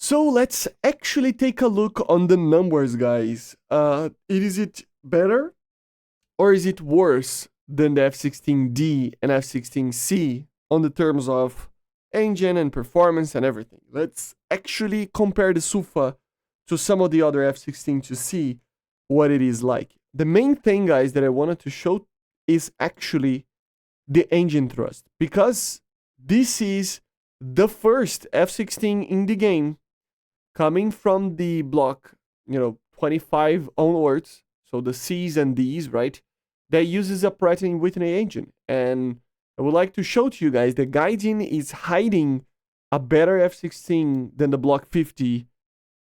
So let's actually take a look on the numbers, guys. Is it better or is it worse than the F-16D and F-16C on the terms of engine and performance and everything? Let's actually compare the SUFA to some of the other F-16 to see what it is like. The main thing, guys, that I wanted to show is actually the engine thrust, because this is the first F-16 in the game coming from the block, 25 onwards, so the C's and D's, right, that uses a Pratt & Whitney engine. And I would like to show to you guys that Gaijin is hiding a better F-16 than the Block 50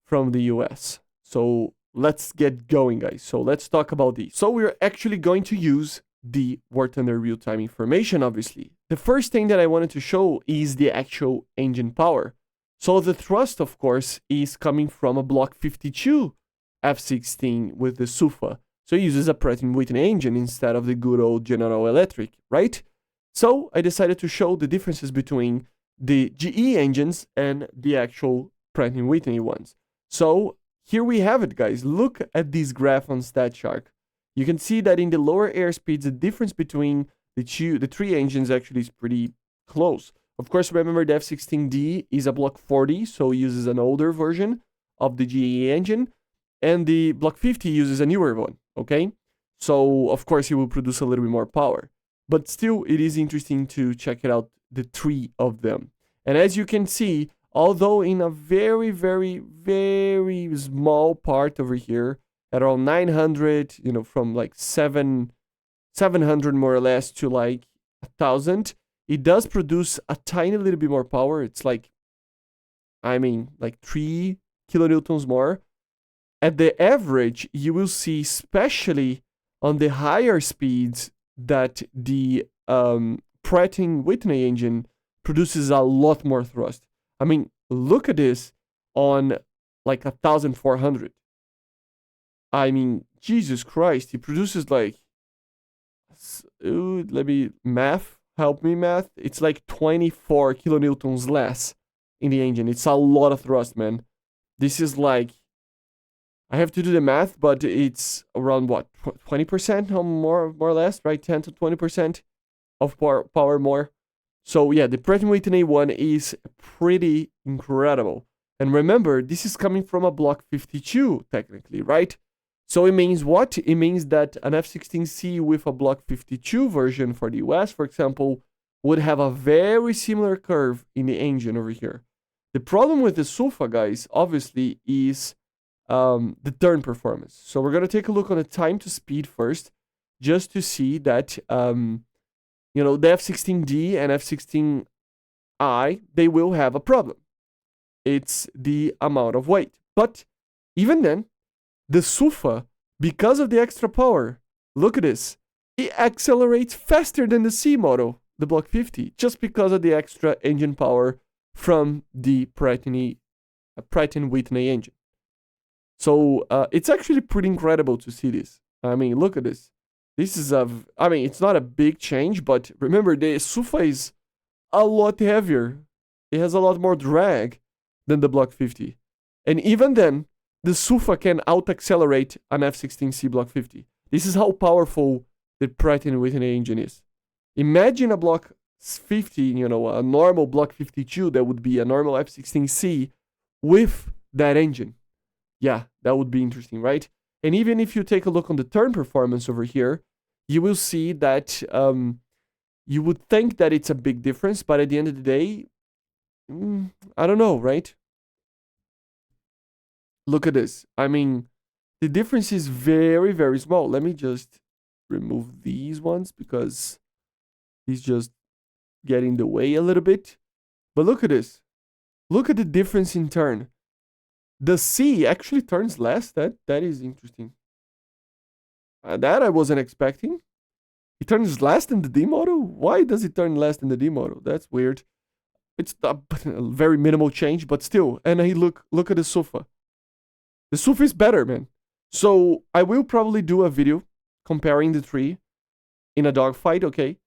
from the US. So let's get going, guys. So let's talk about these. So we're actually going to use the War Thunder real-time information, obviously. The first thing that I wanted to show is the actual engine power. So the thrust, of course, is coming from a Block 52 F-16 with the SUFA. So it uses a Pratt & Whitney engine instead of the good old General Electric, right? So I decided to show the differences between the GE engines and the actual Pratt & Whitney ones. So here we have it, guys. Look at this graph on StatShark. You can see that in the lower airspeeds, the difference between the three engines actually is pretty close. Of course, remember the F-16D is a Block 40, so it uses an older version of the GE engine, and the Block 50 uses a newer one, okay? So, of course, it will produce a little bit more power. But still, it is interesting to check it out, the three of them. And as you can see, although in a very, very, very small part over here, at around 900, from like 700 more or less to like 1,000, it does produce a tiny little bit more power. It's like 3 kilonewtons more. At the average, you will see, especially on the higher speeds, that the Pratt & Whitney engine produces a lot more thrust. I mean, look at this on like 1,400. I mean, Jesus Christ, it produces like, help me math. It's like 24 kilonewtons less in the engine. It's a lot of thrust, man. This is like, I have to do the math, but it's around what, 20% or more or less, right? 10 to 20% of power more. So yeah, the Pratt & Whitney one is pretty incredible. And remember, this is coming from a Block 52, technically, right? So it means what? It means that an F-16C with a Block 52 version for the US, for example, would have a very similar curve in the engine over here. The problem with the SUFA, guys, obviously, is the turn performance. So we're going to take a look on the time to speed first, just to see that, the F-16D and F-16I, they will have a problem. It's the amount of weight. But even then, the SUFA, because of the extra power, look at this, it accelerates faster than the C model, the Block 50, just because of the extra engine power from the Pratt & Whitney engine. So it's actually pretty incredible to see this. I mean, look at this. This is it's not a big change, but remember, the SUFA is a lot heavier. It has a lot more drag than the Block 50. And even then, the SUFA can out-accelerate an F-16C Block 50. This is how powerful the Pratt & Whitney engine is. Imagine a Block 50, a normal Block 52 that would be a normal F-16C with that engine. Yeah, that would be interesting, right? And even if you take a look on the turn performance over here, you will see that you would think that it's a big difference, but at the end of the day, I don't know, right? Look at this. I mean, the difference is very, very small. Let me just remove these ones because these just get in the way a little bit. But look at this. Look at the difference in turn. The C actually turns less. That is interesting. That I wasn't expecting. It turns less than the D model? Why does it turn less than the D model? That's weird. It's a very minimal change, but still. And look at the SUFA. The SUFA is better, man. So I will probably do a video comparing the three in a dogfight, okay?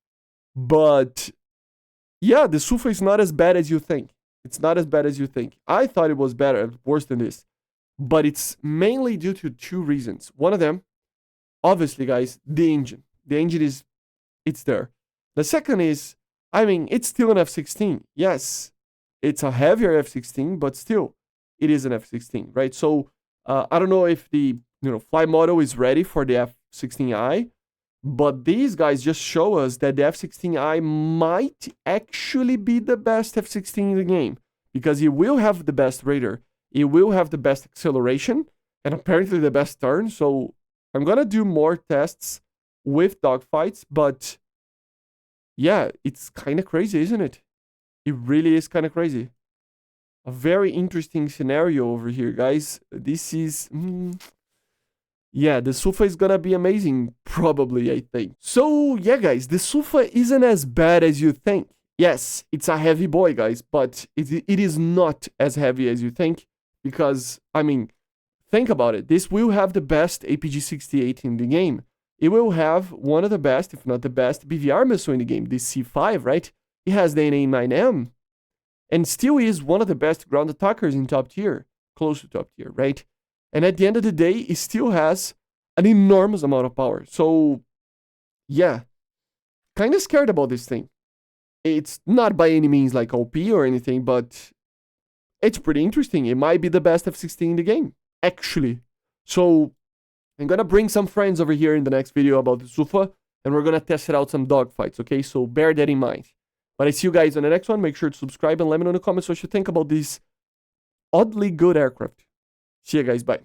But yeah, the SUFA is not as bad as you think. It's not as bad as you think. I thought it was better, worse than this. But it's mainly due to two reasons. One of them, obviously, guys, the engine. The engine is, it's there. The second is, I mean, it's still an F-16. Yes, it's a heavier F-16, but still, it is an F-16, right? So I don't know if the flight model is ready for the F-16I, but these guys just show us that the F-16I might actually be the best F-16 in the game, because it will have the best radar, it will have the best acceleration, and apparently the best turn. So I'm gonna do more tests with dogfights, but yeah, it's kind of crazy, isn't it? It really is kind of crazy. A very interesting scenario over here, guys. This is... yeah, the SUFA is gonna be amazing, probably, I think. So, yeah, guys, the SUFA isn't as bad as you think. Yes, it's a heavy boy, guys, but it is not as heavy as you think, because, I mean, think about it. This will have the best APG-68 in the game. It will have one of the best, if not the best, BVR missile in the game, the C5, right? It has the NA9M, and still is one of the best ground attackers in top tier, close to top tier, right? And at the end of the day, it still has an enormous amount of power. So, yeah, kind of scared about this thing. It's not by any means like OP or anything, but it's pretty interesting. It might be the best F-16 in the game, actually. So, I'm gonna bring some friends over here in the next video about the SUFA, and we're gonna test it out some dogfights, okay? So, bear that in mind. But I see you guys on the next one. Make sure to subscribe and let me know in the comments what you think about this oddly good aircraft. See you guys, bye.